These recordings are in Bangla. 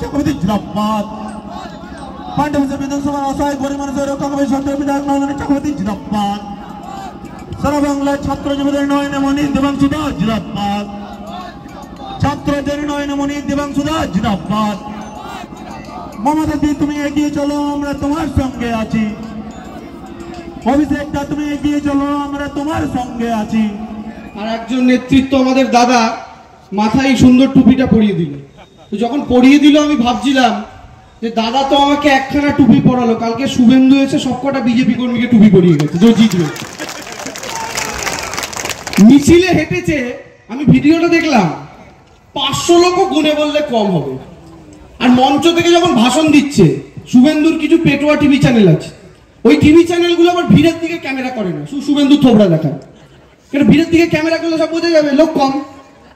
চক্রবর্তী জিন্দাবাদ। পাণ্ডবসর বিধানসভার অসহায় গরিব মানুষের রক্ষা কমিটির সদস্য বিধায়ক নরেন্দ্র চক্রবর্তী জিন্দাবাদ। সারা বাংলার ছাত্র যুবদের নয়নে মণি দেবাংশু দাস জিন্দাবাদ। ছাত্রদের নয়নে মণি দেবাংশু দাস জিন্দাবাদ। মমতা দি তুমি এগিয়ে চলো, আমরা তোমার সঙ্গে আছি। অভিষেকটা তুমি এগিয়ে চলো, আমরা তোমার সঙ্গে আছি। আর একজন নেতৃত্ব আমাদের দাদা মাথায় সুন্দর টুপিটা পরিয়ে দিল। তো যখন পরিয়ে দিল আমি ভাবছিলাম যে দাদা তো আমাকে একখানা টুপি পরালো, কালকে শুভেন্দু এসে সবকটা বিজেপি কর্মীকে টুপি পরিয়ে গেছে যে জিতবে। মিছিলে হেঁটেছে, আমি ভিডিওটা দেখলাম, 500 লোকও গুনে বললে কম হবে। আর মঞ্চ থেকে যখন ভাষণ দিচ্ছে, শুভেন্দুর কিছু পেটোয়া টিভি চ্যানেল আছে, ওই টিভি চ্যানেলগুলো আবার ভিড়ের দিকে ক্যামেরা করে না, শুভেন্দু থোবড়া দেখায়। এটা ভিড়ের দিকে ক্যামেরা করলে সব বোঝা যাবে লোক কম।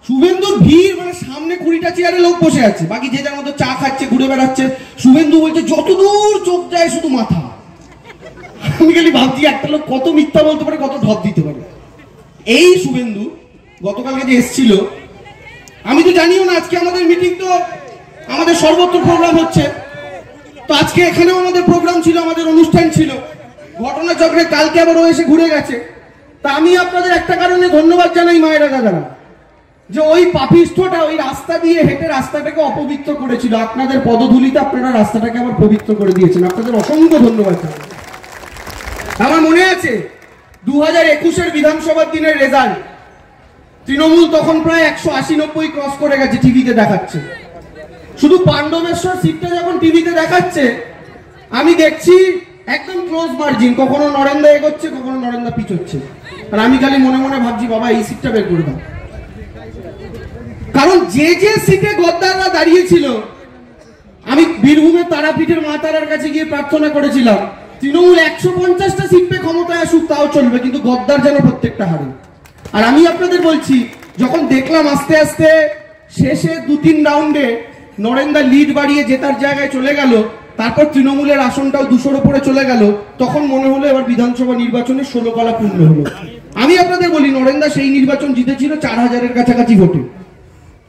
শুভেন্দুর ভিড় মানে সামনে 20টা চেয়ারে লোক বসে আছে, বাকি যে যার মতো চা খাচ্ছে, ঘুরে বেড়াচ্ছে। শুভেন্দু বলছে যতদূর চোখ যায় শুধু মাথা। আমি খালি ভাবছি একটা লোক কত মিথ্যা বলতে পারে, কত ঢপ দিতে পারে। এই শুভেন্দু গতকালকে যে এসেছিল, আমি তো জানিও না আজকে আমাদের মিটিং, তো আমাদের সর্বত্র প্রোগ্রাম হচ্ছে, তো আজকে এখানেও আমাদের প্রোগ্রাম ছিল, আমাদের অনুষ্ঠান ছিল। ঘটনাচক্রে কালকে আবার ও এসে ঘুরে গেছে। তা আমি আপনাদের একটা কারণে ধন্যবাদ জানাই মায়েরা দাদারা, যে ওই পাপিষ্ঠটা ওই রাস্তা দিয়ে হেঁটে রাস্তাটাকে অপবিত্র করেছিল। আপনাদের পদধূলিতে আপনারা রাস্তাটাকে আবার পবিত্র করে দিয়েছেন, আপনাদের অসংখ্য ধন্যবাদ। আমার মনে আছে 2021-এর বিধানসভার দিনের রেজাল্ট, তৃণমূল তখন প্রায় 180-90 ক্রস করে গেছে, টিভিতে দেখাচ্ছে। শুধু পাণ্ডবেশ্বর সিটটা যখন টিভিতে দেখাচ্ছে, আমি দেখছি একদম ক্লোজ মার্জিন, কখনো নরেন্দ্র এগোচ্ছে, কখনো নরেন্দ্র পিছোচ্ছে। আর আমি খালি মনে মনে ভাবছি বাবা এই সিটটা বের করে দাও। কারণ যে যে সিটে গদ্দাররা দাঁড়িয়েছিল, আমি বীরভূমের তারাপীঠের মা তারার কাছে গিয়ে প্রার্থনা করেছিলাম তৃণমূল 150টা সিট পেয়ে ক্ষমতায় আসুক তাও চলবে, কিন্তু গদ্দার যেন প্রত্যেকটা হারে। আর আমি আপনাদের বলছি, যখন দেখলাম আস্তে আস্তে শেষে 2-3 রাউন্ডে নরেন্দ্র লিড বাড়িয়ে জেতার জায়গায় চলে গেল, তারপর তৃণমূলের আসনটাও 200-র উপরে চলে গেল, তখন মনে হলো এবার বিধানসভা নির্বাচনে 16 কলা পূর্ণ হলো। আমি আপনাদের বলি, নরেন্দ্র সেই নির্বাচন জিতেছিল 4000-এর কাছাকাছি ভোটে,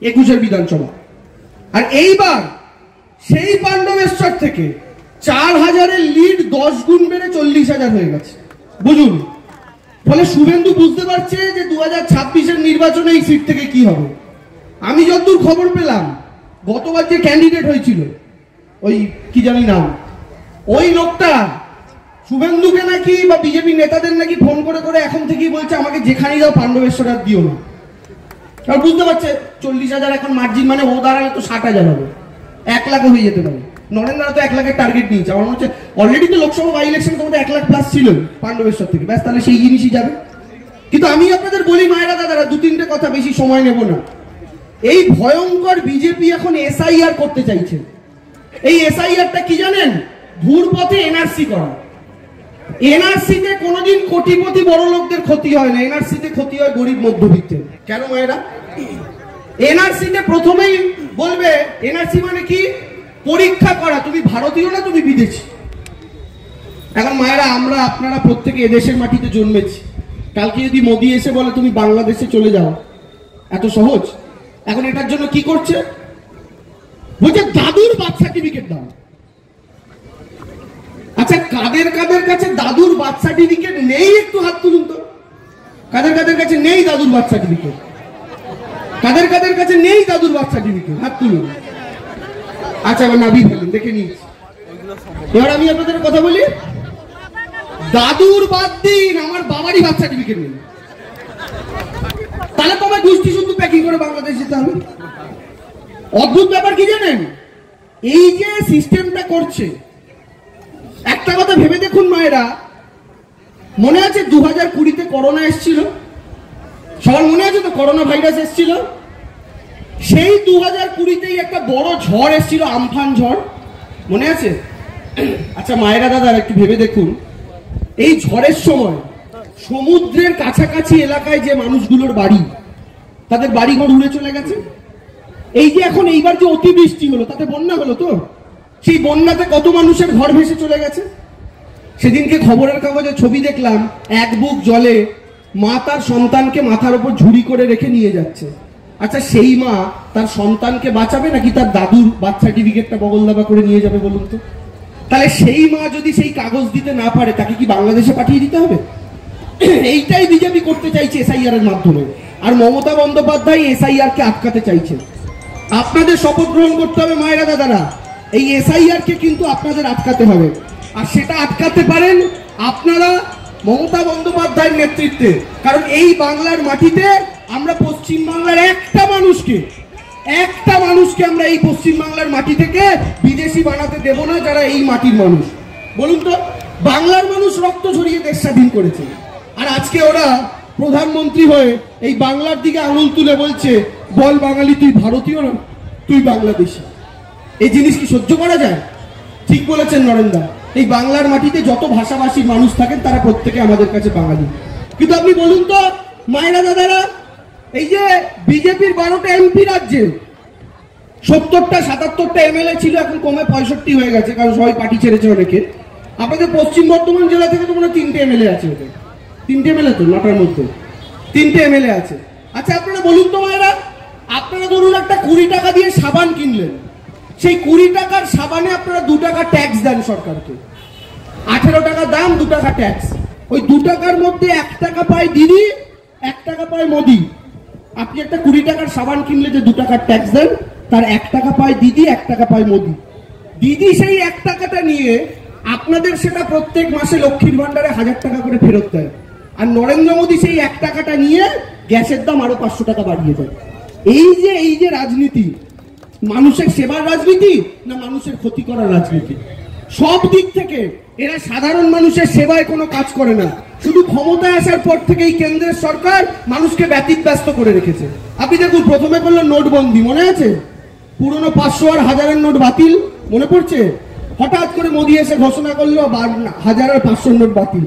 21-এর বিধানসভা। আর এইবার সেই পাণ্ডবেশ্বর থেকে 4000-এর লিড 10 গুণ বেড়ে 40,000 হয়ে গেছে, বুঝুন। ফলে শুভেন্দু বুঝতে পারছে যে 2026-এর নির্বাচনে এই সিট থেকে কি হবে। আমি যতদূর খবর পেলাম, গতবার যে ক্যান্ডিডেট হয়েছিল ওই কি জানি নাম, ওই লোকটা শুভেন্দুকে নাকি বা বিজেপি নেতাদের নাকি ফোন করে করে এখন থেকেই বলছে আমাকে যেখানেই যাও পাণ্ডবেশ্বর আর দিও না। আর বুঝতে পারছে 40,000 এখন মার্জিন, মানে ও দাঁড়ালে তো 60,000 হবে, 1 লাখ হয়ে যেতে পারে। নরেন্দ্র তো 1 লাখের টার্গেট নিয়েছে। আমার মনে হচ্ছে অলরেডি তো লোকসভা বাই ইলেকশন তোমাদের 1 লাখ প্লাস ছিল পাণ্ডবেশ্বর থেকে, ব্যাস তাহলে সেই জিনিসই যাবে। কিন্তু আমি আপনাদের বলি মায়েরা দাদারা, 2-3টে কথা, বেশি সময় নেব না। এই ভয়ঙ্কর বিজেপি এখন এসআইআর করতে চাইছে। এই এসআইআরটা কি জানেন? ভুর পথে এনআরসি করা। এনআরসিতে কোনোদিন কোটিপতি বড় লোকদের ক্ষতি হয় না, এনআরসিতে ক্ষতি হয় গরিব মধ্যবিত্তের। কেন মায়েরা? এনআরসিতে প্রথমেই বলবে, এনআরসি মানে কি? পরীক্ষা করা, তুমি ভারতীয় না তুমি বিদেশি। এখন মায়েরা আমরা আপনারা প্রত্যেকে এদেশের মাটিতে জন্মেছি, কালকে যদি মোদি এসে বলে তুমি বাংলাদেশে চলে যাও, এত সহজ? এখন এটার জন্য কি করছে? বলছে দাদুর বার্থ সার্টিফিকেট দাও। আচ্ছা, কাদের কাদের কাছে দাদুর বার্থ সার্টিফিকেট নেই একটু হাত তুলুন তো। কাদের কাদের কাছে নেই দাদুর বার্থ সার্টিফিকেট? কাদের কাদের কাছে নেই দাদুর বার্থ সার্টিফিকেট? হাত তুলুন। আচ্ছা, এবার নাবি ফেলুন, দেখে নিচ্ছি। এবার আমি আপনাদের কথা বলি, দাদুর বাদ দিন, আমার বাবারই বার্থ সার্টিফিকেট নেই, তাহলে তোমার গোষ্ঠী শুধু প্যাকিং করে বাংলাদেশ যেতে হবে। অদ্ভুত ব্যাপার কি জানেন? এই যে সিস্টেমটা করছে, একটা কথা ভেবে দেখুন মায়েরা, মনে আছে 2020-তে করোনা এসেছিল? সবার মনে আছে তো? করোনা ভাইরাস এসেছিল। সেই 2020-তেই একটা বড় ঝড় এসেছিল, আমফান ঝড়, মনে আছে? আচ্ছা মায়েরা দাদারা একটু ভেবে দেখুন, এই ঝড়ের সময় সমুদ্রের কাছাকাছি এলাকায় যে মানুষগুলোর বাড়ি, তাদের বাড়িঘর উড়ে চলে গেছে। এই যে এখন এইবার যে অতিবৃষ্টি হলো, তাতে বন্যা হলো, তো সেই বন্যাতে কত মানুষের ঘর ভেসে চলে গেছে। সেদিনকে খবরের কাগজে ছবি দেখলাম, 1 বুক জলে মা তার সন্তানকে মাথার উপর ঝুড়ি করে রেখে নিয়ে যাচ্ছে। আচ্ছা সেই মা তার সন্তানকে বাঁচাবে নাকি তার দাদুর বার্থ সার্টিফিকেটটা বগল দাবা করে নিয়ে যাবে বলুন তো? তাহলে সেই মা যদি সেই কাগজ দিতে না পারে তাকে কি বাংলাদেশে পাঠিয়ে দিতে হবে? এইটাই বিজেপি করতে চাইছে এসআইআর এর মাধ্যমে। আর মমতা বন্দ্যোপাধ্যায় এসআইআর কে আটকাতে চাইছেন। আপনাদের শপথ গ্রহণ করতে হবে মায়েরা দাদারা, এই এসআইআর কে কিন্তু আপনাদের আটকাতে হবে। আর সেটা আটকাতে পারেন আপনারা মমতা বন্দ্যোপাধ্যায়ের নেতৃত্বে। কারণ এই বাংলার মাটিতে আমরা পশ্চিম বাংলার একটা মানুষকে আমরা এই পশ্চিম বাংলার মাটি থেকে বিদেশি বানাতে দেব না, যারা এই মাটির মানুষ। বলুন তো, বাংলার মানুষ রক্ত ঝরিয়ে দেশ স্বাধীন করেছে, আর আজকে ওরা প্রধানমন্ত্রী হয়ে এই বাংলার দিকে আঙুল তুলে বলছে, বল বাঙালি তুই ভারতীয় না, তুই বাংলাদেশি। এই জিনিস কি সহ্য করা যায়? ঠিক বলেছেন নরেন্দ্র, এই বাংলার মাটিতে যত ভাষাভাষী মানুষ থাকেন তারা প্রত্যেকে আমাদের কাছে বাঙালি। কিন্তু আপনি বলুন তো মায়েরা দাদারা, এই যে বিজেপির 12টা এমপি রাজ্যে 70টা 77টা এমএলএ ছিল, এখন কমে 65 হয়ে গেছে, কারণ সবাই পার্টি ছেড়েছে অনেকে। আপনাদের পশ্চিম বর্ধমান জেলা থেকে তো মনে হয় 3টে এমএলএ আছে, 3টে এমএলএ তো 9টার মধ্যে 3টে এমএলএ আছে। আচ্ছা আপনারা বলুন তো মায়েরা, আপনারা ধরুন একটা 20 টাকা দিয়ে সাবান কিনলেন, সেই 20 টাকার সাবানে আপনারা 2 টাকা ট্যাক্স দেন সরকারকে, 18 টাকা দাম, 2 টাকা ট্যাক্স। ওই 2 টাকার মধ্যে 1 টাকা পায় দিদি, 1 টাকা পায় মোদি। আপনি একটা 20 টাকার সাবান কিনলে যে 2 টাকার ট্যাক্স দেন, তার 1 টাকা পায় দিদি, 1 টাকা পায় মোদি। দিদি সেই 1 টাকাটা নিয়ে আপনাদের সেটা প্রত্যেক মাসে লক্ষ্মীর ভান্ডারে 1000 টাকা করে ফেরত দেয়। আর নরেন্দ্র মোদী সেই 1 টাকাটা নিয়ে গ্যাসের দাম আরো 500 টাকা বাড়িয়ে দেয়। এই যে রাজনীতি, মানুষের সেবার রাজনীতি না মানুষের ক্ষতি করার রাজনীতি? সব দিক থেকে এরা সাধারণ মানুষের সেবায় কোনো কাজ করে না। শুধু ক্ষমতায় আসার পর থেকে এই কেন্দ্রের সরকার মানুষকে ব্যতিব্যস্ত করে রেখেছে। আপনি দেখুন, প্রথমে করলো নোটবন্দি, মনে আছে? পুরনো 500 আর 1000-এর নোট বাতিল, মনে পড়ছে? হঠাৎ করে মোদী এসে ঘোষণা করলো 1000 আর 500 নোট বাতিল।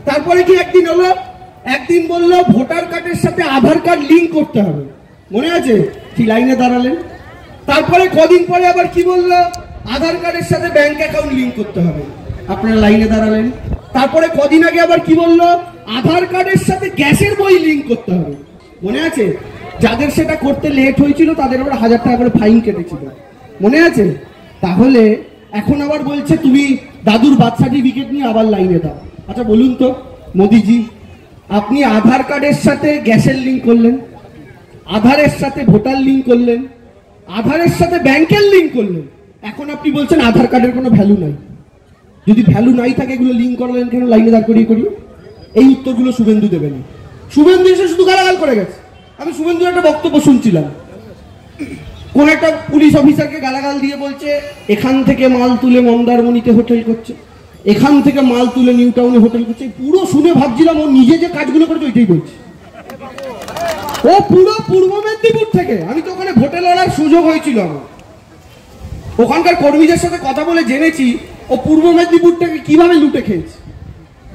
তারপরে কি একদিন হলো, একদিন বললো ভোটার কার্ডের সাথে আধার কার্ড লিঙ্ক করতে হবে, মনে আছে? ঠিক লাইনে দাঁড়ালেন। তারপরে কদিন পরে আবার কি বললো, আধার কার্ডের সাথে ব্যাংক অ্যাকাউন্ট লিঙ্ক করতে হবে, আপনারা লাইনে দাঁড়ালেন। তারপরে কদিন আগে আবার কি বললো, আধার কার্ডের সাথে গ্যাসের বই লিঙ্ক করতে হবে, মনে আছে? যাদের সেটা করতে লেট হয়েছিল তাদের আবার 1000 টাকা করে ফাইন কেটেছিল, মনে আছে? তাহলে এখন আবার বলছে তুমি দাদুর বার্থ সার্টিফিকেট নিয়ে আবার লাইনে দাও। আচ্ছা বলুন তো মোদিজি, আপনি আধার কার্ডের সাথে গ্যাসের লিঙ্ক করলেন, আধারের সাথে ভোটার লিঙ্ক করলেন, আধারের সাথে ব্যাংকের লিঙ্ক করলেন, এখন আপনি বলছেন আধার কার্ডের কোনো ভ্যালু নাই। যদি ভ্যালু নাই থাকে এগুলো লিঙ্ক করলেন কেন লাইনে দাঁড় করিয়ে? এই উত্তরগুলো শুভেন্দু দেবে না। শুভেন্দু এসে শুধু গালাগাল করে গেছে। আমি শুভেন্দুর একটা বক্তব্য শুনছিলাম, কোন একটা পুলিশ অফিসারকে গালাগাল দিয়ে বলছে এখান থেকে মাল তুলে মন্দারমণিতে হোটেল করছে, এখান থেকে মাল তুলে নিউ টাউনে হোটেল করছে। পুরো শুনে ভাবছিলাম ও নিজে যে কাজগুলো করেছে ওইটাই বলছে। ও পুরো পূর্ব মেদিনীপুর থেকে, আমি তো ওখানে ভোটে লড়ার সুযোগ হয়েছিল আমার, ওখানকার কর্মীদের সাথে কথা বলে জেনেছি ও পূর্ব মেদিনীপুরটাকে কিভাবে লুটে খেয়েছে।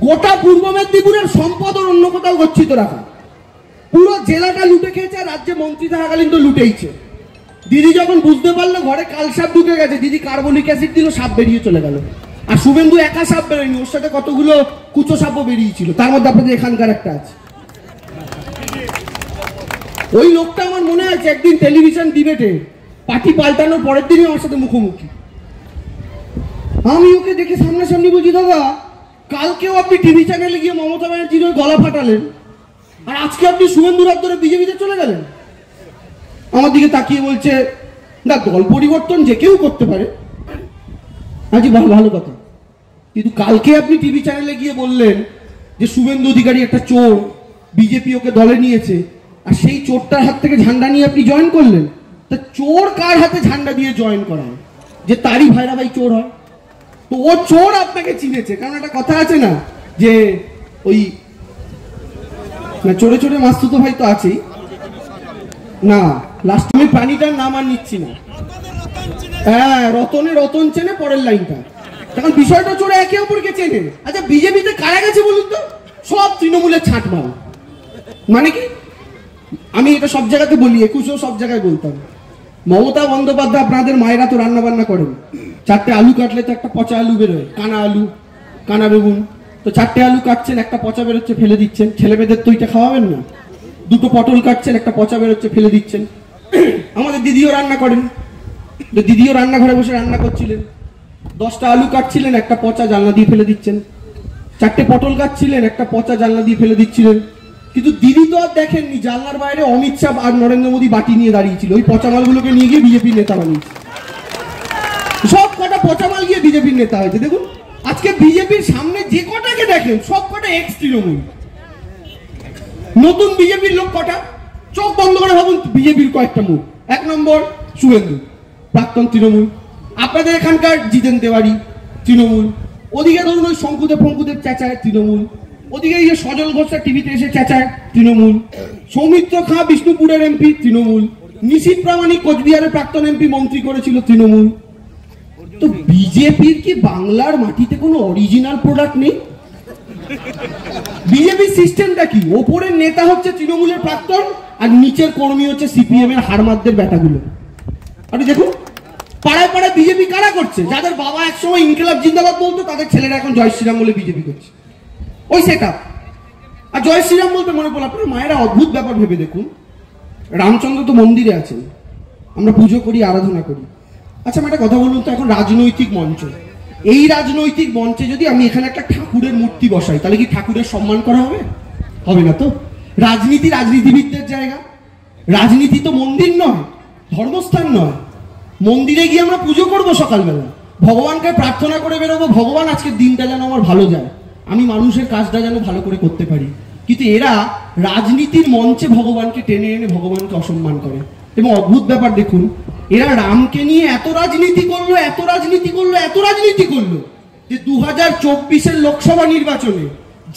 গোটা পূর্ব মেদিনীপুরের সম্পদ ওর অন্য কোথাও গচ্ছিত রাখা, পুরো জেলাটা লুটে খেয়েছে। আর রাজ্যে মন্ত্রী থাকাকালীন তো লুটেইছে। দিদি যখন বুঝতে পারলো ঘরে কালসাপ ঢুকে গেছে, দিদি কার্বনিক অ্যাসিড দিল, সাপ বেরিয়ে চলে গেল। আর শুভেন্দু একা সাপ বেরোয়নি, ওর সাথে কতগুলো কুচো সাপও বেরিয়েছিল, তার মধ্যে আপনাদের এখানকার একটা আছে। ওই লোকটা আমার মনে আছে একদিন টেলিভিশন ডিবেটে পার্টি পাল্টানোর পরের দিনই আমার সাথে মুখোমুখি। আমি ওকে দেখে সামনাসামনি বলছি, দাদা কালকেও আপনি টিভি চ্যানেলে গিয়ে মমতা ব্যানার্জির ওই গলা ফাটালেন, আর আজকে আপনি শুভেন্দুর হাত ধরে বিজেপিতে চলে গেলেন। আমার দিকে তাকিয়ে বলছে, না দল পরিবর্তন যে কেউ করতে পারে। আজ ভালো কথা, কিন্তু কালকে আপনি টিভি চ্যানেলে গিয়ে বললেন যে শুভেন্দু অধিকারী একটা চোর, বিজেপি ওকে দলে নিয়েছে, আর সেই চোরটার হাত থেকে ঝান্ডা নিয়ে আপনি জয়েন করলেন। তা চোর কার হাতে ঝান্ডা দিয়ে জয়েন করা, যে তারই ভাইরা ভাই চোর হয়? তো ও চোর আপনাকে চিনেছে, কারণ একটা কথা আছে না যে ওই চোরে চোরে মাস্তুতো ভাই তো আছেই না, লাস্ট আমি প্রাণীটার নাম আর নিচ্ছি না। হ্যাঁ, রতনে রতন চেনে পরের লাইনটা, তখন বিষয়টা চোরে একে অপরকে চেনে। আচ্ছা বিজেপিতে কারা গেছে বলুন তো? সব তৃণমূলের ছাঁটমাল। মানে কি, আমি এটা সব জায়গাতে বলি, 21-এও সব জায়গায় বলতাম। মমতা বন্দ্যোপাধ্যায় আপনাদের মায়েরা তো রান্না বান্না করেন, 4টে আলু কাটলে তো একটা পচা আলু বেরোয়, কানা আলু, কানা বেগুন। তো 4টে আলু কাটছেন, একটা পচা বেরোচ্ছে ফেলে দিচ্ছেন, ছেলে মেয়েদের তো এটা খাওয়াবেন না। 2টো পটল কাটছেন, একটা পচা বেরোচ্ছে ফেলে দিচ্ছেন। আমাদের দিদিও রান্না করেন, তো দিদিও রান্নাঘরে বসে রান্না করছিলেন, 10টা আলু কাটছিলেন, একটা পচা জানলা দিয়ে ফেলে দিচ্ছেন, 4টে পটল কাটছিলেন, একটা পচা জানলা দিয়ে ফেলে দিচ্ছিলেন। কিন্তু দিদি তো আর দেখেননি জানলার বাইরে অমিত শাহ আর নরেন্দ্র মোদী বাটি নিয়ে দাঁড়িয়েছিল, ওই পচা মালগুলোকে নিয়ে গিয়ে বিজেপির নেতা বানিয়েছে। সব কটা পচা মাল গিয়ে বিজেপির নেতা হয়েছে। দেখুন আজকে বিজেপির সামনে যে কটাকে দেখেন সব কটা এক্স তৃণমূল। নতুন বিজেপির লোক কটা, চোখ বন্ধ করে ভাবুন বিজেপির কয়েকটা মুখ। 1 নম্বর শুভেন্দু, প্রাক্তন তৃণমূল। আপনাদের এখানকার জিতেন তেওয়ারি তৃণমূল। ওদিকে ধরুন ওই শঙ্কুদেব ফঙ্কুদেব চেঁচায় তৃণমূল। ওদিকে এই যে সজল ঘোষরা টিভিতে এসে চেঁচায় তৃণমূল। সৌমিত্র খাঁ বিষ্ণুপুরের এমপি তৃণমূল। নিশীথ প্রামাণিক কোচবিহারের প্রাক্তন এমপি মন্ত্রী করেছিল তৃণমূল। তো বিজেপির কি বাংলার মাটিতে কোনো অরিজিনাল প্রোডাক্ট নেই? বিজেপির সিস্টেমটা কি? ওপরের নেতা হচ্ছে তৃণমূলের প্রাক্তন আর নিচের কর্মী হচ্ছে সিপিএম এর হারমাদদের বেটাগুলো। আপনি দেখুন পাড়ায় পাড়ায় বিজেপি কারা করছে? যাদের বাবা একসময় ইনকিলাব জিন্দাবাদ বলতো তাদের ছেলেরা এখন জয় শ্রীরাম বলে বিজেপি করছে, ওই সেটআপ। আর জয় শ্রীরাম বলতে মনে পড়লো, আপনার মায়েরা অদ্ভুত ব্যাপার ভেবে দেখুন, রামচন্দ্র তো মন্দিরে আছেন, আমরা পুজো করি, আরাধনা করি। আচ্ছা আমি একটা কথা বলুন তো, এখন রাজনৈতিক মঞ্চ, এই রাজনৈতিক মঞ্চে যদি আমি এখানে একটা ঠাকুরের মূর্তি বসাই তাহলে কি ঠাকুরের সম্মান করা হবে? হবে না তো। রাজনীতি রাজনীতিবিদদের জায়গা, রাজনীতি তো মন্দির নয়, ধর্মস্থান নয়। মন্দিরে গিয়ে আমরা পুজো করবো সকালবেলা, ভগবানকে প্রার্থনা করে বেরোবো, ভগবান আজকের দিনটা যেন আমার ভালো যায়, আমি মানুষের কাজটা যেন ভালো করে করতে পারি। কিন্তু এরা রাজনীতির মঞ্চে ভগবানকে টেনে এনে ভগবানকে অসম্মান করে। এবং অদ্ভুত ব্যাপার দেখুন, এরা রামকে নিয়ে এত রাজনীতি করলো, এত রাজনীতি করলো, এত রাজনীতি করলো যে 2024-এর লোকসভা নির্বাচনে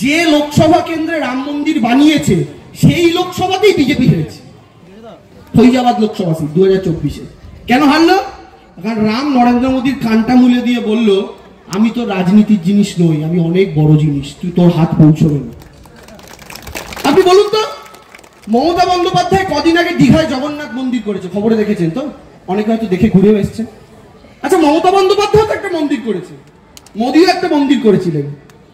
যে লোকসভা কেন্দ্রে রাম মন্দির বানিয়েছে সেই লোকসভাতেই বিজেপি হেরেছে। ফৈজাবাদ লোকসভা সিট 2024-এ। কেন হারলো? কারণ রাম নরেন্দ্র মোদীর কানটা মুলে দিয়ে বলল, আমি তো রাজনীতির জিনিস নই, আমি অনেক বড় জিনিস, তুই তোর হাত পৌঁছবে না। আপনি বলুন তো, মমতা বন্দ্যোপাধ্যায় কদিন আগে দীঘায় জগন্নাথ মন্দির করেছে, খবরে দেখেছেন তো, অনেকে হয়তো দেখে ঘুরে এসছে। আচ্ছা মমতা বন্দ্যোপাধ্যায় তো একটা মন্দির করেছে, মোদিও একটা মন্দির করেছিলেন,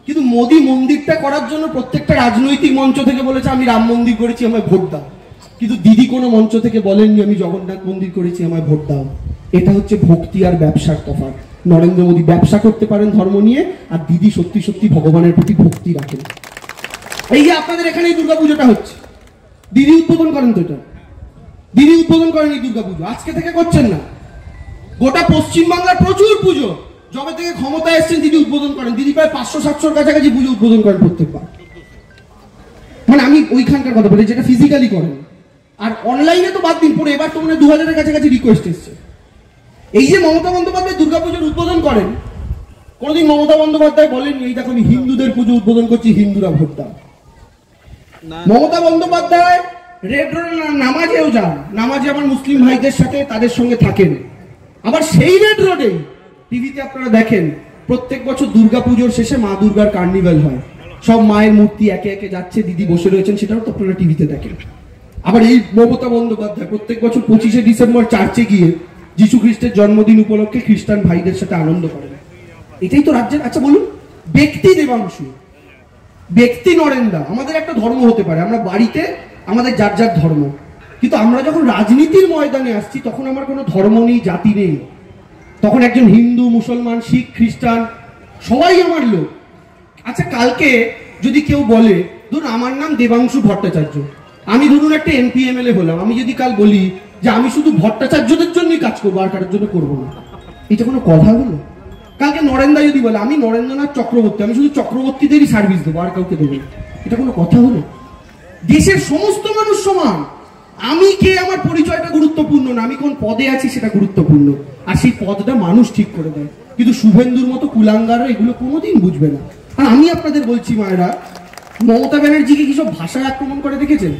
কিন্তু মোদি মন্দিরটা করার জন্য প্রত্যেকটা রাজনৈতিক মঞ্চ থেকে বলেছে আমি রাম মন্দির করেছি, আমায় ভোট দাও। কিন্তু দিদি কোনো মঞ্চ থেকে বলেননি আমি জগন্নাথ মন্দির করেছি, আমায় ভোট দাও। এটা হচ্ছে ভক্তি আর ব্যবসার তফাৎ। নরেন্দ্র মোদী ব্যবসা করতে পারেন ধর্ম নিয়ে, আর দিদি সত্যি সত্যি ভগবানের প্রতি ভক্তি রাখেন। এই যে আপনাদের এখানে দুর্গাপুজোটা হচ্ছে, দিদি উদ্বোধন করেন তো, এটা দিদি উদ্বোধন করেন এই দুর্গাপুজো, আজকে থেকে করছেন না। গোটা পশ্চিমবাংলার প্রচুর পুজো যবে থেকে ক্ষমতায় এসছেন দিদি উদ্বোধন করেন। দিদি প্রায় 500-700-র কাছাকাছি পুজো উদ্বোধন করেন প্রত্যেকবার। মানে আমি ওইখানকার কথা বলি যেটা ফিজিক্যালি করেন, আর অনলাইনে তো বাদ দিন, পরে এবার তো মানে 2000-এর কাছাকাছি রিকোয়েস্ট এসছে। এই যে মমতা বন্দ্যোপাধ্যায় দুর্গাপুজোর উদ্বোধন করেন, কোনোদিন মমতা বন্দ্যোপাধ্যায় বলেননি এই দেখো আমি হিন্দুদের পুজো উদ্বোধন করছি, হিন্দুরা ভোট দাও। মমতা বন্দ্যোপাধ্যায় রেড রোডে নামাজেও যান, নামাজে আমার মুসলিম ভাইদের সাথে তাদের সঙ্গে থাকেন। আবার সেই রেড রোডে টিভিতে আপনারা দেখেন প্রত্যেক বছর দুর্গাপুজোর শেষে মা দুর্গার কার্নিভাল হয়, সব মায়ের মূর্তি একে একে যাচ্ছে, দিদি বসে রয়েছেন, সেটাও তো আপনারা টিভিতে দেখেন। আবার এই মমতা বন্দ্যোপাধ্যায় প্রত্যেক বছর 25শে ডিসেম্বর চার্চে গিয়ে যিশু খ্রিস্টের জন্মদিন উপলক্ষে খ্রিস্টান ভাইদের সাথে আনন্দ করেন। এটাই তো রাজ্যের। আচ্ছা বলুন, ব্যক্তি দেবাংশু, ব্যক্তি নরেন্দা, আমাদের একটা ধর্ম হতে পারে, আমরা বাড়িতে আমাদের যার যার ধর্ম, কিন্তু আমরা যখন রাজনীতির ময়দানে আসছি তখন আমার কোনো ধর্ম নেই, জাতি নেই। তখন একজন হিন্দু, মুসলমান, শিখ, খ্রিস্টান সবাই আমার লোক। আচ্ছা কালকে যদি কেউ বলে, ধরুন আমার নাম দেবাংশু ভট্টাচার্য, আমি ধরুন একটা এমপি এমএলএ হলাম, আমি যদি কাল বলি যে আমি শুধু ভট্টাচার্যদের জন্যই কাজ করবো আর কারোর জন্য করবো না, এটা কোনো কথা হলো? কালকে নরেন্দা যদি বলে আমি নরেন্দ্রনাথ চক্রবর্তী, আমি শুধু চক্রবর্তীদেরই সার্ভিস দেবো আর কাউকে দেবো না, এটা কোনো কথা হলো? দেশের সমস্ত মানুষ সমান, আমি কে আমার পরিচয়টা গুরুত্বপূর্ণ না, আমি কোন পদে আছি সেটা গুরুত্বপূর্ণ, আর সেই পদটা মানুষ ঠিক করে দেয়। কিন্তু শুভেন্দুর মতো কুলাঙ্গাররা এগুলো কোনোদিন বুঝবে না। আর আমি আপনাদের বলছি মায়েরা, মমতা ব্যানার্জিকে কি সব ভাষায় আক্রমণ করে দেখেছেন?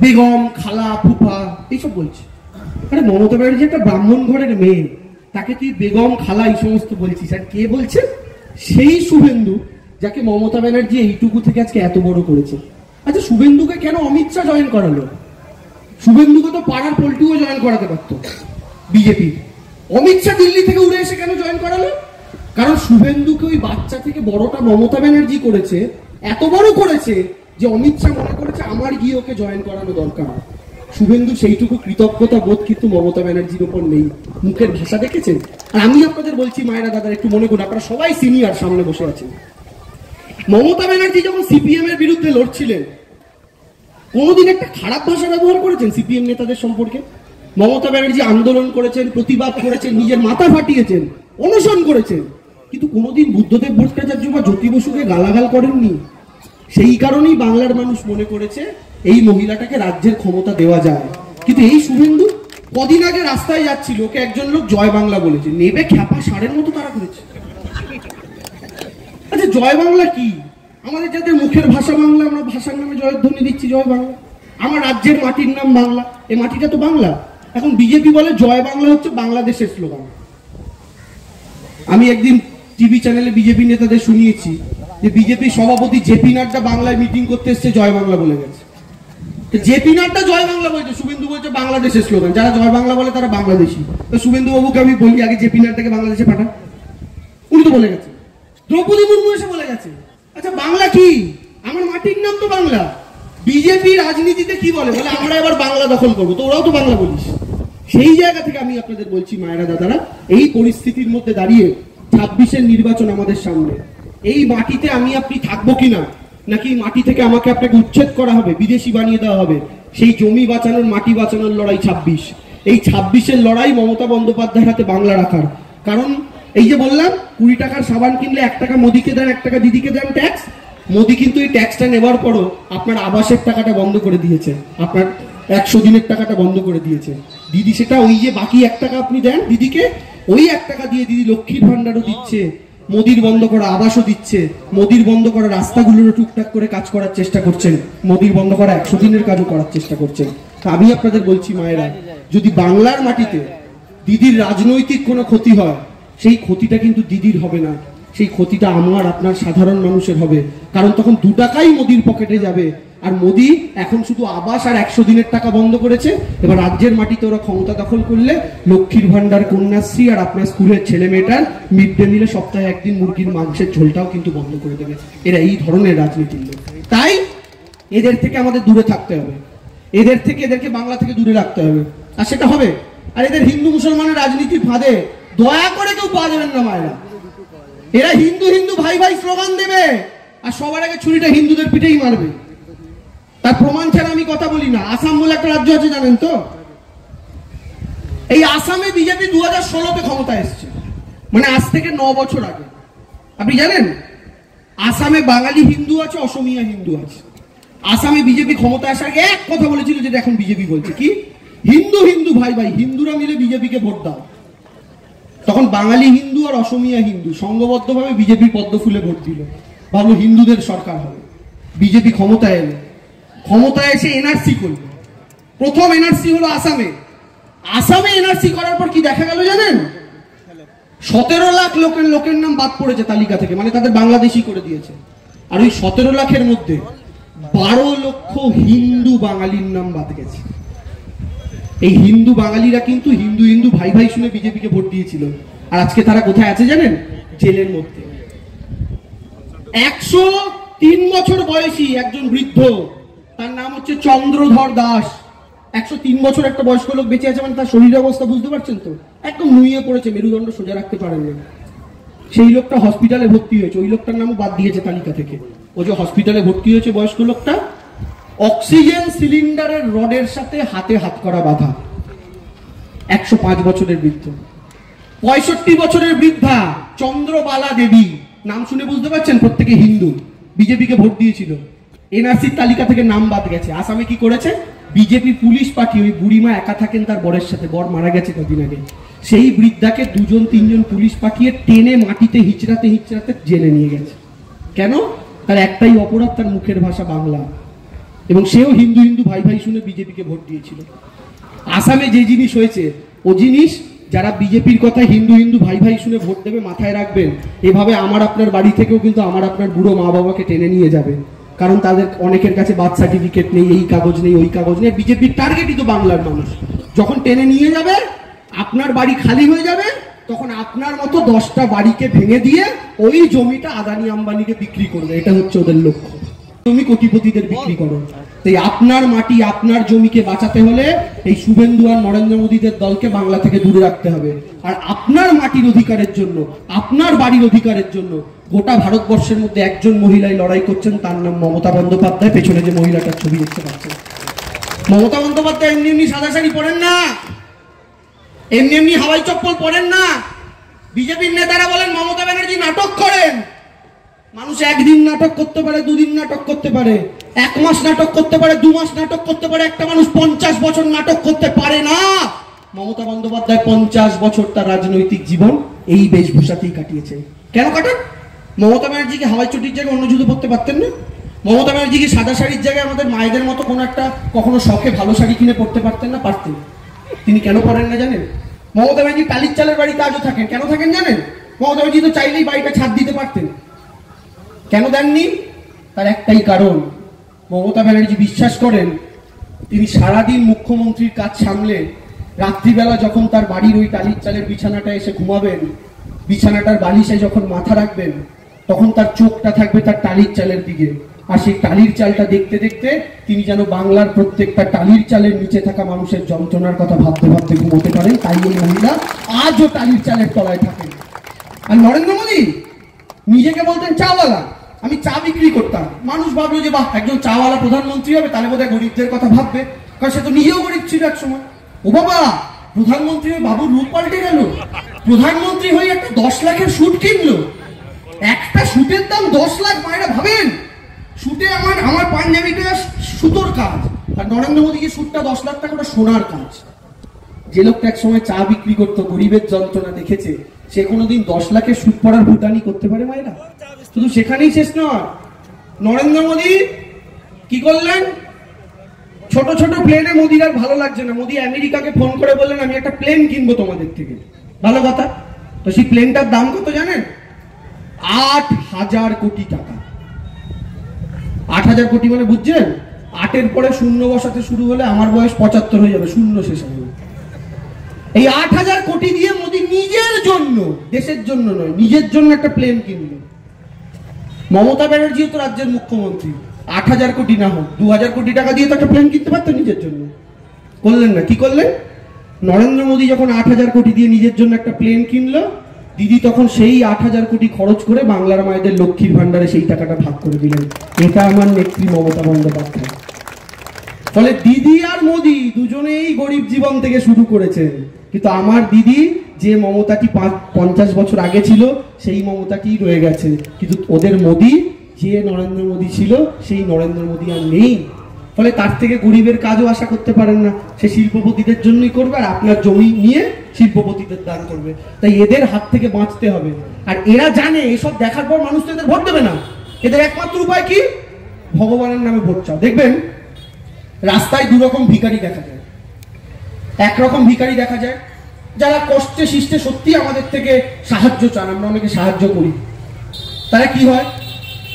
বেগম, খালা, ফুফা এইসব বলছে। আরে মমতা ব্যানার্জি একটা ব্রাহ্মণ ঘরের মেয়ে, তাকে তুই বেগম, খালা এই সমস্ত বলছিস, আর কে বলছে? সেই শুভেন্দু যাকে মমতা ব্যানার্জি এইটুকু থেকে আজকে এত বড় করেছে। আচ্ছা শুভেন্দুকে কেন অমিত শাহ জয়েন করালো? শুভেন্দুকে তো পাড়ার পল্টুও জয়েন করাতে পারতো বিজেপি। অমিত শাহ দিল্লি থেকে উড়ে এসে কেন জয়েন করালো? কারণ শুভেন্দুকে ওই বাচ্চা থেকে বড়টা মমতা ব্যানার্জি করেছে, এত বড় করেছে যে অমিত শাহ মনে করেছে আমার গিয়ে ওকে জয়েন করানো দরকার। শুভেন্দু সেইটুকু কৃতজ্ঞতা বোধ কিন্তু মমতা ব্যানার্জির উপর নেই। মুখের ভাষা দেখেছেন? আর আমি আপনাদের বলছি মায়েরা দাদারা, একটু মনে করুন, আপনারা সবাই সিনিয়র সামনে বসে আছেন। মমতা ব্যানার্জি যখন সিপিএম এর বিরুদ্ধে লড়ছিলেন, কোনোদিন একটা খারাপ ভাষা ব্যবহার করেছেন সিপিএম নেতাদের সম্পর্কে? মমতা ব্যানার্জি আন্দোলন করেছেন, প্রতিবাদ করেছেন, নিজের মাথা ফাটিয়েছেন, অনশন করেছেন, কিন্তু কোনোদিন বুদ্ধদেব ভট্টাচার্য বা জ্যোতি বসুকে গালাগাল করেননি। সেই কারণেই বাংলার মানুষ মনে করেছে এই মহিলাটাকে রাজ্যের ক্ষমতা দেওয়া যায়। কিন্তু এই শুভেন্দু কদিন আগে রাস্তায় যাচ্ছিল, ওকে একজন লোক জয় বাংলা বলেছে, নেবে খ্যাপা ষাঁড়ের মতো তারা করেছে। আচ্ছা, জয় বাংলা কি? আমাদের যাদের মুখের ভাষা বাংলা, আমরা ভাষার নামে জয়ধ্বনি দিচ্ছি জয় বাংলা। আমার রাজ্যের মাটির নাম বাংলা, এই মাটিটা তো বাংলা। এখন বিজেপি বলে জয় বাংলা হচ্ছে বাংলাদেশের স্লোগান। আমি একদিন টিভি চ্যানেলে বিজেপি নেতাদের শুনিয়েছি যে বিজেপি সভাপতি জেপি নাড্ডা বাংলায় মিটিং করতে এসছে, জয় বাংলা বলে গেছে। জেপি নাড্ডা জয় বাংলা বলছে, শুভেন্দু বলছে বাংলাদেশের স্লোগান। যারা জয় বাংলা বলে তারা বাংলাদেশি। তো শুভেন্দু বাবুকে আমি বলি, আগে জেপি নাড্ডাকে বাংলাদেশে পাঠান। উনি তো বলে গেছে, দ্রৌপদী মুর্মু এসে বলে গেছে। আচ্ছা, বাংলা কি? আমার মাটির নাম তো বাংলা। বিজেপি রাজনীতিতে কি বলে? বলে আমরা এবার বাংলা দখল করবো। তো ওরাও তো বাংলা বলিস। সেই জায়গা থেকে আমি আপনাদের বলছি মায়েরা দাদারা, এই পরিস্থিতির মধ্যে দাঁড়িয়ে 26-এর নির্বাচন আমাদের সামনে। এই মাটিতে আমি আপনি থাকবো কিনা, নাকি মাটি থেকে আমাকে আপনাকে উচ্ছেদ করা হবে, বিদেশি বানিয়ে দেওয়া হবে, সেই জমি বাঁচানোর, মাটি বাঁচানোর লড়াই 26। এই 26-এর লড়াই মমতা বন্দ্যোপাধ্যায়ের হাতে বাংলা রাখার। কারণ এই যে বললাম 20 টাকার সাবান কিনলে 1 টাকা মোদিকে দেন, 1 টাকা দিদিকে দেন ট্যাক্স। মোদি কিন্তু এই ট্যাক্সটা নেবার পরও আপনার আবাসের টাকাটা বন্ধ করে দিয়েছে, আপনার 100 দিনের টাকাটা বন্ধ করে দিয়েছে। দিদি সেটা ওই যে বাকি 1 টাকা আপনি দেন দিদিকে, ওই 1 টাকা দিয়ে দিদি লক্ষ্মীর ভান্ডারও দিচ্ছে, মোদির বন্ধ করা আবাসও দিচ্ছে, মোদির বন্ধ করা রাস্তাগুলোরও টুকটাক করে কাজ করার চেষ্টা করছেন, মোদির বন্ধ করা 100 দিনের কাজও করার চেষ্টা করছেন। আমি আপনাদের বলছি মায়েরা, যদি বাংলার মাটিতে দিদির রাজনৈতিক কোনো ক্ষতি হয়, সেই ক্ষতিটা কিন্তু দিদির হবে না, সেই ক্ষতিটা আমার আপনার সাধারণ মানুষের হবে। কারণ তখন 2 টাকাই মোদির পকেটে যাবে। আর মোদি এখন শুধু আবাস আর 100 দিনের টাকা বন্ধ করেছে, এবার রাজ্যের মাটিতে ওরা ক্ষমতা দখল করলে লক্ষ্মীর ভান্ডার, কন্যাশ্রী আর আপনার স্কুলের ছেলে মেয়েটার মিড ডে মিলে সপ্তাহে 1 দিন মুরগির মাংসের ঝোলটাও কিন্তু বন্ধ করে দেবে। এরা এই ধরনের রাজনীতির লোক। তাই এদের থেকে আমাদের দূরে থাকতে হবে, এদেরকে বাংলা থেকে দূরে রাখতে হবে। আর সেটা হবে। আর এদের হিন্দু মুসলমানের রাজনীতির ফাঁদে দয়া করে কেউ পা দেবেন না মায়েরা। এরা হিন্দু হিন্দু ভাই ভাই স্লোগান দেবে, আর সবার আগে ছুরিটা হিন্দুদের পিঠেই মারবে। তার প্রমাণ ছাড়া আমি কথা বলি না। আসাম বলে একটা রাজ্য আছে, জানেন তো? এই আসামে বিজেপি 2016-তে ক্ষমতায় এসছে, মানে আজ থেকে 9 বছর আগে। আপনি জানেন আসামে বাঙালি হিন্দু আছে, অসমিয়া হিন্দু আছে। আসামে বিজেপি ক্ষমতায় আসার আগে এক কথা বলেছিল, যেটা এখন বিজেপি বলছে, কি হিন্দু হিন্দু ভাই ভাই, হিন্দুরা মিলে বিজেপিকে ভোট দাও। তখন বাঙালি হিন্দু আর অসমিয়া হিন্দু সংঘবদ্ধভাবে বিজেপির পদ্ম ফুলে ভোট দিল, ভাবলো হিন্দুদের সরকার হবে। বিজেপি ক্ষমতায় এলো, ক্ষমতায় এসে এনআরসি করলো। প্রথম এনআরসি হলো আসামে। আসামে এনআরসি করার পর কি দেখা গেল জানেন? 17 লাখ লোকের নাম বাদ পড়েছে তালিকা থেকে, মানে তাদের বাংলাদেশি করে দিয়েছে। আর ওই 17 লাখের মধ্যে 12 লক্ষ হিন্দু বাঙালির নাম বাদ গেছে। এই হিন্দু বাঙালিরা কিন্তু হিন্দু হিন্দু ভাই ভাই শুনে বিজেপিকে ভোট দিয়েছিল। আর আজকে তারা কোথায় আছে জানেন? জেলের মধ্যে। 103 বছর বয়সী একজন বৃদ্ধ, তার নাম হচ্ছে চন্দ্রধর দাস। 103 বছর একটা বয়স্ক লোক বেঁচে আছে, মানে তার শরীরের অবস্থা বুঝতে পারছেন তো? একদম নুয়ে পড়েছে, মেরুদণ্ড সোজা রাখতে পারেন না। সেই লোকটা হসপিটালে ভর্তি হয়েছে, ওই লোকটার নামও বাদ দিয়েছে তালিকা থেকে। ও যে হসপিটালে ভর্তি হয়েছে বয়স্ক লোকটা, অক্সিজেন সিলিন্ডারের রডের সাথে হাতে হাত করা বাঁধা। 105 বছরের বৃদ্ধ। 65 বছরের বৃদ্ধা চন্দ্রবালা দেবী, নাম শুনে বুঝতে পারছেন প্রত্যেকে হিন্দু, বিজেপিকে ভোট দিয়েছিল। এনআরসির তালিকা থেকে নাম বাদ গেছে। আসামে কি করেছে? বিজেপি পুলিশ পাঠিয়ে, ওই বুড়িমা একা থাকেন তার বরের সাথে, বর মারা গেছে কদিন আগে, সেই বৃদ্ধাকে 2-3 পুলিশ পাঠিয়ে টেনে মাটিতে হিচড়াতে হিচড়াতে জেলে নিয়ে গেছে। কেন? তার একটাই অপরাধ, তার মুখের ভাষা বাংলা, এবং সেও হিন্দু হিন্দু ভাই ভাই শুনে বিজেপিকে ভোট দিয়েছিল। আসামে যে জিনিস হয়েছে, ও জিনিস যারা বিজেপির কথা হিন্দু হিন্দু ভাই ভাই শুনে ভোট দেবে মাথায় রাখবেন, এভাবে আমার আপনার বাড়ি থেকেও কিন্তু আমার আপনার বুড়ো মা বাবাকে টেনে নিয়ে যাবে। কারণ তাদের অনেকের কাছে বার্থ সার্টিফিকেট নেই, এই কাগজ নেই, ওই কাগজ নেই। বিজেপির টার্গেটই তো বাংলার মানুষ। যখন টেনে নিয়ে যাবে, আপনার বাড়ি খালি হয়ে যাবে, তখন আপনার মতো 10টা বাড়িকে ভেঙে দিয়ে ওই জমিটা আদানি আম্বানিকে বিক্রি করবে। এটা হচ্ছে ওদের লক্ষ্য। তুমি কোটিপতিদের বিক্রি করো। তাই আপনার মাটি আপনার জমিকে বাঁচাতে হলে এই শুভেন্দু আর নরেন্দ্র মোদীদের দলকে বাংলা থেকে দূরে রাখতে হবে। আর আপনার মাটির অধিকারের জন্য, আপনার বাড়ির অধিকারের জন্য গোটা ভারতবর্ষের মধ্যে একজন মহিলাই লড়াই করছেন, তার নাম মমতা বন্দ্যোপাধ্যায়। পেছনে যে মহিলাটার ছবি দেখতে পাচ্ছেন, মমতা বন্দ্যোপাধ্যায় এমনি এমনি সাদা শাড়ি পরেন না, এমনি এমনি হাওয়াই চপ্পল পরেন না। বিজেপির নেতারা বলেন মমতা ব্যানার্জি নাটক করেন। মানুষ একদিন নাটক করতে পারে, দুদিন নাটক করতে পারে, 1 মাস নাটক করতে পারে, 2 মাস নাটক করতে পারে, একটা মানুষ 50 বছর নাটক করতে পারে না। মমতা বন্দ্যোপাধ্যায় 50 বছর তার রাজনৈতিক জীবন এই বেশভূষাতেই কাটিয়েছে। কেন কাটান? মমতা ব্যানার্জিকে হাওয়াই চটির জায়গায় অন্য জুতো পরতে পারতেন না? মমতা ব্যানার্জিকে সাদা শাড়ির জায়গায় আমাদের মায়েদের মতো কোনো একটা কখনো শখে ভালো শাড়ি কিনে পরতে পারতেন না? পারতেন। তিনি কেন পরেন না জানেন? মমতা ব্যানার্জি টালির চালের বাড়িতে আজও থাকেন। কেন থাকেন জানেন? মমতা ব্যানার্জি তো চাইলেই বাড়িটা ছাদ দিতে পারতেন, কেন দেননি? তার একটাই কারণ, মমতা ব্যানার্জি বিশ্বাস করেন তিনি সারাদিন মুখ্যমন্ত্রীর কাজ সামলে রাত্রিবেলা যখন তার বাড়ির ওই টালির চালের বিছানাটা এসে ঘুমাবেন, বিছানাটার বালিশে যখন মাথা রাখবেন, তখন তার চোখটা থাকবে তার টালির চালের দিকে। আর সেই টালির চালটা দেখতে দেখতে তিনি যেন বাংলার প্রত্যেকটা টালির চালের নিচে থাকা মানুষের যন্ত্রণার কথা ভাবতে ভাবতে ঘুমোতে পারেন। তাই এই মহিলা আজও টালির চালের তলায় থাকেন। আর নরেন্দ্র মোদী নিজেকে বলতেন চাওয়ালা, আমি চা বিক্রি করতাম। মানুষ ভাবলো যে বাহ, একজন চাওয়ালা প্রধানমন্ত্রী হবে, তাহলে বোধহয় গরিবদের কথা ভাববে, কারণ সে তো নিজেও গরিব ছিল এক সময়। ও বাবা, প্রধানমন্ত্রী হয়ে বাবুর রূপ পাল্টে গেল। প্রধানমন্ত্রী হয়ে একটা 10 লাখের শুট কিনলো। একটা শুটের দাম 10 লাখ। মায়েরা ভাবেন, শুটে আমার পাঞ্জাবিটা সুতোর কাজ, আর নরেন্দ্র মোদীকে শুটটা 10 লাখ টাকা সোনার কাজ। যে লোকটা এক সময় চা বিক্রি করতো, গরিবের যন্ত্রণা দেখেছে, সে কোনোদিন 10 লাখের শুট পড়ার ভুটানি করতে পারে মায়েরা? শুধু সেখানেই শেষ নয়, নরেন্দ্র মোদী কি করলেন? ছোট ছোট প্লেনে মোদীর আর ভালো লাগছে না। মোদী আমেরিকাকে ফোন করে বললেন আমি একটা প্লেন কিনবো তোমাদের থেকে। ভালো কথা। তো সেই প্লেনটার দাম কত জানেন? 8,000 কোটি টাকা। 8,000 কোটি মানে বুঝছেন? 8-এর পরে শূন্য বসাতে শুরু হলে আমার বয়স 75 হয়ে যাবে, শূন্য শেষ হবে। এই 8,000 কোটি দিয়ে মোদী নিজের জন্য, দেশের জন্য নয়, নিজের জন্য একটা প্লেন কিনল। মমতা ব্যানার্জিও তো রাজ্যের মুখ্যমন্ত্রী, 8,000 কোটি না হোক 2,000 কোটি টাকা দিয়ে তো একটা প্লেন কিনতে পারতো নিজের জন্য। করলেন না। কি করলেন? নরেন্দ্র মোদী যখন 8,000 কোটি দিয়ে নিজের জন্য একটা প্লেন কিনলো, দিদি তখন সেই 8,000 কোটি খরচ করে বাংলার মায়েদের লক্ষ্মীর ভান্ডারে সেই টাকাটা ভাগ করে দিলেন। এটা আমার নেত্রী মমতা বন্দ্যোপাধ্যায়। ফলে দিদি আর মোদী দুজনেই গরিব জীবন থেকে শুরু করেছেন, কিন্তু আমার দিদি যে মমতাটি 50 বছর আগে ছিল সেই মমতাটি রয়ে গেছে। কিন্তু ওদের মোদী, যে নরেন্দ্র মোদী ছিল সেই নরেন্দ্র মোদী আর নেই। ফলে তার থেকে গরিবের কাজও আশা করতে পারেন না। সে শিল্পপতিদের জন্যই করবে, আর আপনার জমি নিয়ে শিল্পপতিদের দান করবে। তাই এদের হাত থেকে বাঁচতে হবে। আর এরা জানে এসব দেখার পর মানুষ তো এদের ভোট দেবে না। এদের একমাত্র উপায় কি? ভগবানের নামে ভোট চাও। দেখবেন রাস্তায় 2 রকম ভিখারি দেখা যায়। একরকম ভিখারি দেখা যায় যারা কষ্টে শিষ্টে সত্যি আমাদের থেকে সাহায্য চান, আমরা অনেকে সাহায্য করি। তারা কি হয়,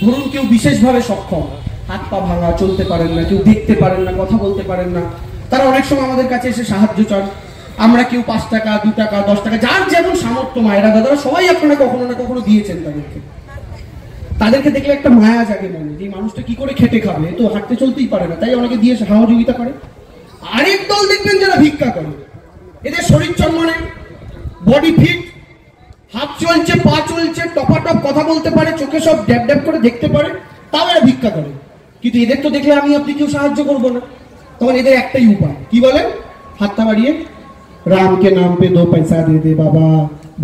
ধরুন কেউ বিশেষভাবে সক্ষম, হাত পা ভাঙা, চলতে পারেন না, কেউ দেখতে পারেন না, কথা বলতে পারেন না, তারা অনেক সময় আমাদের কাছে এসে সাহায্য চান। আমরা কেউ 5 টাকা, 2 টাকা, 10 টাকা, যার যেমন সামর্থ্য, মায়েরা দাদারা সবাই আপনারা কখনো না কখনো দিয়েছেন তাদেরকে। তাদেরকে দেখলে একটা মায়া জাগে মনে, যে মানুষটা কি করে খেটে খাবে, তো হাঁটতে চলতেই পারে না, তাই অনেকে দিয়ে সহযোগিতা করে। আরেক দল দেখবেন যারা ভিক্ষা করে, এদের শরীর চন্মনে, বডি ফিট, হাত চলছে, পা চলছে, টপাটপ কথা বলতে পারে, চোখে সব ড্যাব ড্যাব করে দেখতে পারে, তাও এরা ভিক্ষা করে। কিন্তু এদের তো দেখলে আমি আপনি কেউ সাহায্য করবো না। তখন এদের একটাই উপায়, কি বলেন? হাতটা বাড়িয়ে, রাম কে নাম পে 2 পয়সা দে দে বাবা,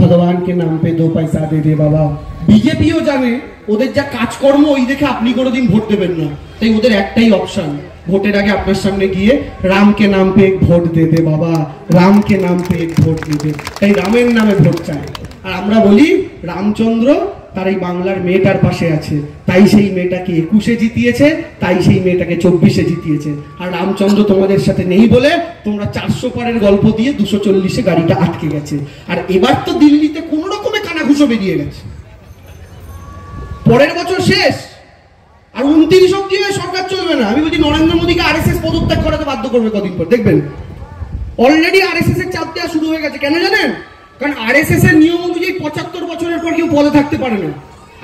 ভগবান কে নাম পে 2 পয়সা দে দে বাবা। বিজেপিও জানে ওদের যা কাজকর্ম ওই দেখে আপনি কোনোদিন ভোট দেবেন না, তাই ওদের একটাই অপশন, ভোটের আগে আপনার সামনে গিয়ে রাম কে নাম পে ভোট দে দে বাবা, রাম কে নাম পে ভোট দে দে। তাই রামের নামে ভোট চায়। আর আমরা বলি রামচন্দ্র তার এই বাংলার মেয়েটার পাশে আছে, তাই সেই মেয়েটাকে 21-এ জিতিয়েছে, তাই সেই মেয়েটাকে 24-এ জিতিয়েছে। আর রামচন্দ্র তোমাদের সাথে নেই বলে তোমরা 400 পারের গল্প দিয়ে 240-এ গাড়িটা আটকে গেছে। আর এবার তো দিল্লিতে কোন রকমে কানাঘুষো বেরিয়ে গেছে। পরের বছর শেষ, আর 29 অব্দি সরকার চলবে না। আমি বলছি নরেন্দ্র মোদীকে আরএসএস পদত্যাগ করাতে বাধ্য করবে কদিন পর, দেখবেন অলরেডি আরএসএস এর চাপ দেওয়া শুরু হয়ে গেছে। কেন জানেন? কারণ আরএসএস এর নিয়ম অনুযায়ী 75 বছরের পর কেউ পদে থাকতে পারে না।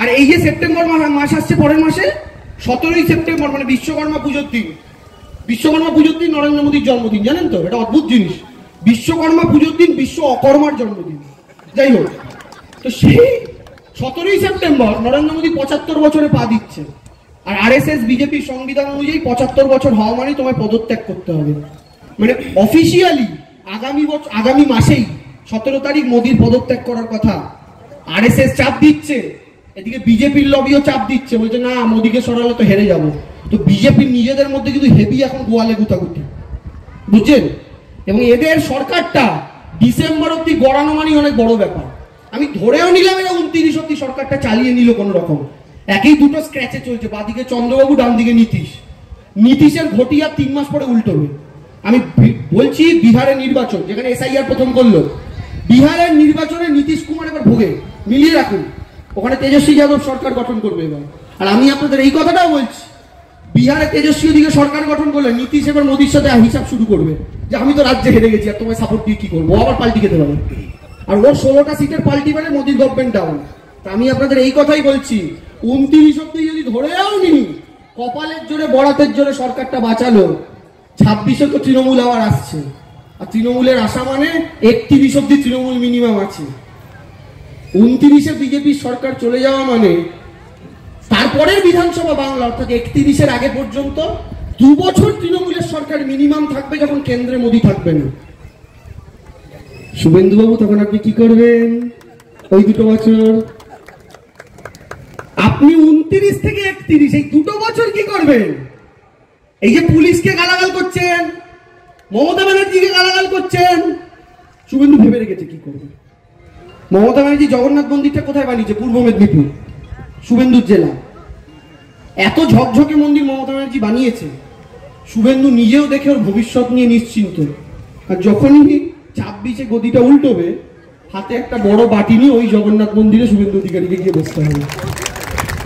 আর এই যে সেপ্টেম্বর মাস আসছে, পরের মাসে 17ই সেপ্টেম্বর, মানে বিশ্বকর্মা পুজোর দিন, বিশ্বকর্মা পুজোর দিন নরেন্দ্র মোদীর জন্মদিন, জানেন তো? এটা অদ্ভুত জিনিস। বিশ্বকর্মা পুজোর দিন বিশ্ব অকর্মার জন্মদিন। যাই হোক, তো সেই 17ই সেপ্টেম্বর নরেন্দ্র মোদী 75 বছরে পা দিচ্ছে। আর আরএসএস বিজেপির সংবিধান অনুযায়ী 75 বছর হওয়া মানে তোমায় পদত্যাগ করতে হবে। মানে অফিসিয়ালি আগামী মাসেই 17 তারিখ মোদীর পদত্যাগ করার কথা। আরএসএস চাপ দিচ্ছে, এদিকে বিজেপির লবিও চাপ দিচ্ছে, বলছে না মোদীকে সরালে তো হেরে যাব। তো বিজেপির নিজেদের মধ্যে কিন্তু হেভি এখন গোয়ালে গুতাগুতি, বুঝছেন? এবং এদের সরকারটা ডিসেম্বর অব্দি গড়ানো মানে অনেক বড় ব্যাপার। আমি ধরেও নিলাম এরা 29 অব্দি সরকারটা চালিয়ে নিল কোন রকম। একই দুটো স্ক্র্যাচে চলছে, বাদিকে চন্দ্রবাবু, ডান দিকে নীতিশের ঘটি আর 3 মাস পরে উল্টোবে। আমি বলছি বিহারের নির্বাচন, যেখানে এসআইআর প্রথম করলো, বিহারের নির্বাচনে নীতিশ কুমার এবার ভোগে, মিলিয়ে রাখুন, ওখানে তেজস্বী যাদব সরকার গঠন করবে এবার। আর আমি আপনাদের এই কথাটাও বলছি, বিহারে তেজস্বী দিকে সরকার গঠন করলে নীতিশ এবার মোদীর সাথে হিসাব শুরু করবে যে আমি তো রাজ্যে হেরে গেছি আর তোমায় সাপোর্ট দিয়ে কি করবো, আবার পাল্টি খেতে পারবে। আর ওর 16টা সিটের পাল্টি মানে মোদীর গভর্নমেন্ট ডাউন। তা আমি আপনাদের এই কথাই বলছি, 29 অব্দি যদি ধরেও নি, কপালের জোরে বরাতের জোরে সরকারটা বাঁচালো, 26-এ তো তৃণমূল আবার আসছে। আর তৃণমূলের আশা মানে 31 অব্দি তৃণমূল মিনিমাম আছে। 29-এ বিজেপির সরকার চলে যাওয়া মানে তারপরের বিধানসভা বাংলা, অর্থাৎ 31-এর আগে পর্যন্ত 2 বছর তৃণমূলের সরকার মিনিমাম থাকবে, যখন কেন্দ্রে মোদী থাকবে না। শুভেন্দুবাবু, তখন আপনি কি করবেন? ওই 2 বছর আপনি 29 থেকে 31 এই 2 বছর কি করবেন? এই যে পুলিশকে গালাগাল করছেন, মমতা ব্যানার্জিকে গালাগাল করছেন, শুভেন্দু ভেবে রেখেছে কি করবে। মমতা ব্যানার্জি জগন্নাথ মন্দিরটা কোথায় বানিয়েছে? পূর্ব মেদিনীপুর, শুভেন্দুর জেলা। এত ঝকঝকে মন্দির মমতা ব্যানার্জি বানিয়েছে, শুভেন্দু নিজেও দেখে ওর ভবিষ্যৎ নিয়ে নিশ্চিন্ত। আর যখনই 26-এ গদিটা উল্টোবে, হাতে একটা বড় বাটি নিয়ে ওই জগন্নাথ মন্দিরে শুভেন্দু অধিকারীকে গিয়ে বসতে হবে।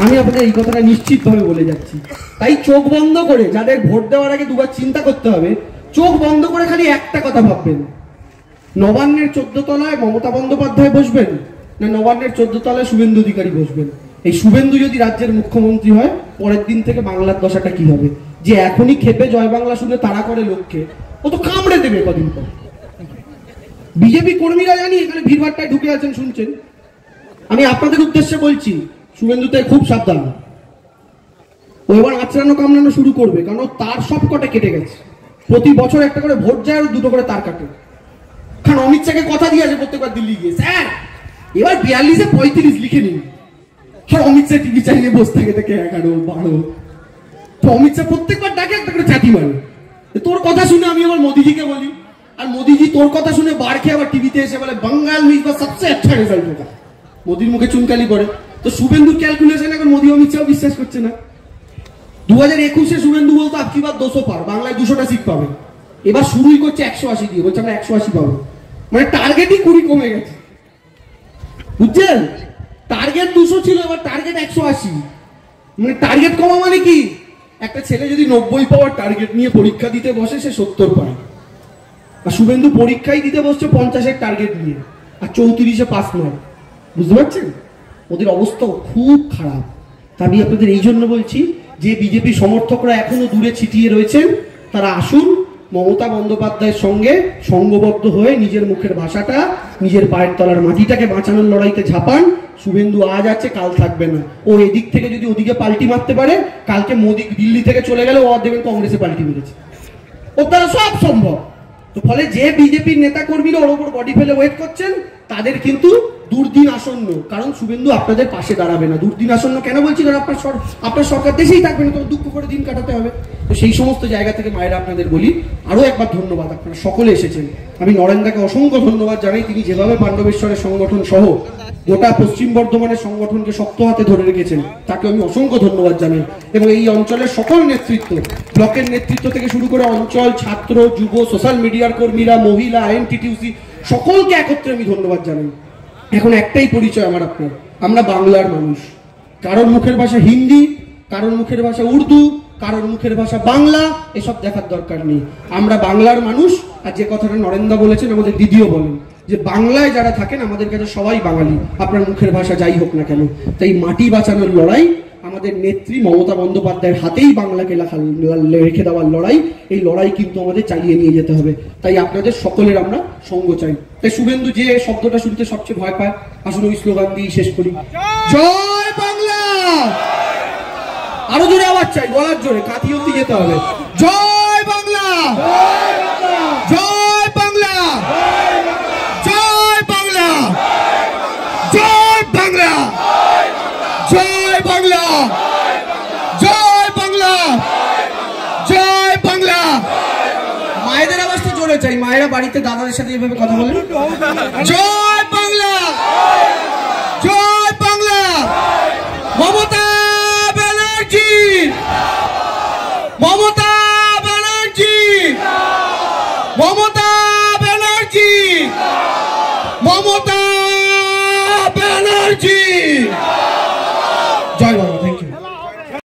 আমি আপনাদের এই কথাটা নিশ্চিতভাবে বলে যাচ্ছি। তাই চোখ বন্ধ করে, যাদের ভোট দেওয়ার আগে 2 বার চিন্তা করতে হবে, চোখ বন্ধ করে খালি একটা কথা ভাববেন, নবান্নের 14 তলায় মমতা বন্দ্যোপাধ্যায় বসবেন না নবান্নের 14 তলায় শুভেন্দু অধিকারী বসবেন। এই শুভেন্দু যদি রাজ্যের মুখ্যমন্ত্রী হয়, পরের দিন থেকে বাংলার দশাটা কি হবে? যে এখনই খেপে জয় বাংলা শুনে তাড়া করে লোককে, ও তো কামড়ে দেবে কদিন পর। বিজেপি কর্মীরা জানি এখানে ভিড়ভাট্টায় ঢুকে আছেন, শুনছেন। আমি আপনাদের উদ্দেশ্যে বলছি, শুভেন্দুতে খুব সাবধান। ও এবার আচরানো কামড়ানো শুরু করবে, কারণ তার সব কটা কেটে গেছে। প্রতি বছর একটা করে ভোট যায় আর 2টো করে তার কাটে। কারণ অমিত শাহকে কথা দিয়ে আছে প্রত্যেকবার দিল্লি গিয়ে, স্যার এবার 42-এ 35 লিখে নিন। আর অমিত শাহ টিভি চালিয়ে বসে থাকে, দেখে 11, 12। তো অমিত শাহ প্রত্যেকবার ডাকে একটা করে চাটি মারে। তোর কথা শুনে আমি আবার মোদিজিকে বলি, আর মোদিজি তোর কথা শুনে বার খেয়ে আবার টিভিতে এসে বলে বাঙ্গাল মিস বা সবচেয়ে আচ্ছা রেজাল্ট হোক। মোদির মুখে চুনকালি পড়ে। তো শুভেন্দুর ক্যালকুলেশন এখন মোদি অমিত শাহ বিশ্বাস করছে না। 2021-এ শুভেন্দু বলতো আপকি বার 200 পার, বাংলায় 200টা সিট পাবে। এবার শুরুই করছে 180 দিয়ে, বলছে আমরা 180 পাবো। মানে টার্গেটই 20 কমে গেছে, বুঝছেন? টার্গেট 200 ছিল, এবার টার্গেট 180। মানে টার্গেট কমা মানে কি? একটা ছেলে যদি 90 পাওয়ার টার্গেট নিয়ে পরীক্ষা দিতে বসে, সে 70 পায়। আর শুভেন্দু পরীক্ষায় দিতে বসছে 50-এর টার্গেট নিয়ে, আর 34-এ পাস নয়। বুঝতে পারছেন? ওদের অবস্থা খুব খারাপ। তা আমি আপনাদের এই জন্য বলছি, যে বিজেপি সমর্থকরা এখনো দূরে ছিটিয়ে রয়েছেন, তারা আসুন মমতা বন্দ্যোপাধ্যায়ের সঙ্গে সঙ্গবদ্ধ হয়ে নিজের মুখের ভাষাটা, নিজের পায়ের তলার মাটিটাকে বাঁচানোর লড়াইতে ঝাঁপান। শুভেন্দু আজ আছে, কাল থাকবে না। ও এদিক থেকে যদি ওদিকে পাল্টি মারতে পারে, কালকে মোদি দিল্লি থেকে চলে গেলে ও দেখবেন কংগ্রেসে পাল্টি মেরেছে। ওর দ্বারা সব সম্ভব। তো ফলে যে বিজেপির নেতা কর্মীরা ওর ওপর বডি ফেলে ওয়েট করছেন, তাদের কিন্তু দুর্দিন আসন্ন। কারণ শুভেন্দু আপনাদের পাশে দাঁড়াবে না। দুর্দিন আসন্ন কেন বলছি? কারণ আপনার সরকার দেশেই থাকবে না, তো দুঃখ করে দিন কাটাতে হবে। তো সেই সমস্ত জায়গা থেকে মায়েরা আপনাদের বলি, আরো একবার ধন্যবাদ, আপনারা সকলে এসেছেন। আমি নরেন্দাকে অসংখ্য ধন্যবাদ জানাই। তিনি যেভাবে পাণ্ডবেশ্বরের সংগঠন সহ গোটা পশ্চিম বর্ধমানের সংগঠনকে শক্ত হাতে ধরে রেখেছেন, তাকে আমি অসংখ্য ধন্যবাদ জানাই। এবং এই অঞ্চলের সকল নেতৃত্ব, ব্লকের নেতৃত্ব থেকে শুরু করে অঞ্চল, ছাত্র, যুব, সোশ্যাল মিডিয়ার কর্মীরা, মহিলা, আইএনটিটিউসি, সকলকে একত্রে আমি ধন্যবাদ জানাই। এখন একটাই পরিচয় আমার আপনার, আমরা বাংলার মানুষ। কারোর মুখের ভাষা হিন্দি, কারোর মুখের ভাষা উর্দু, কারোর মুখের ভাষা বাংলা, এসব দেখার দরকার নেই। আমরা বাংলার মানুষ। আর যে কথাটা নরেন্দা বলেছেন, আমাদের দিদিও বলেন যে বাংলায় যারা থাকেন আমাদের কাছে সবাই বাঙালি, আপনার মুখের ভাষা যাই হোক না কেন। তাই মাটি বাঁচানোর লড়াই আমাদের নেত্রী মমতা বন্দ্যোপাধ্যায়ের হাতেই বাংলাকে রেখে দেওয়ার লড়াই। এই লড়াই কিন্তু আমাদের চালিয়ে নিয়ে যেতে হবে। তাই আপনাদের সকলের আমরা সঙ্গ চাই। তাই শুভেন্দু যে শব্দটা শুনতে সবচেয়ে ভয় পায়, আসলে ওই স্লোগান দিয়ে শেষ করি, জয় বাংলা। আরো জোরে আওয়াজ চাই, গলার জোরে, কাঁথি অব্দি যেতে হবে। জয় বাংলা, জয় বাংলা, জয় বাংলা, জয় বাংলা, জয় বাংলা, জয় বাংলা, জয় বাংলা। মায়েদের আওয়াজটা জোরে চাই, মায়েরা বাড়িতে দাদাদের সাথে এভাবে কথা বলেন, জয়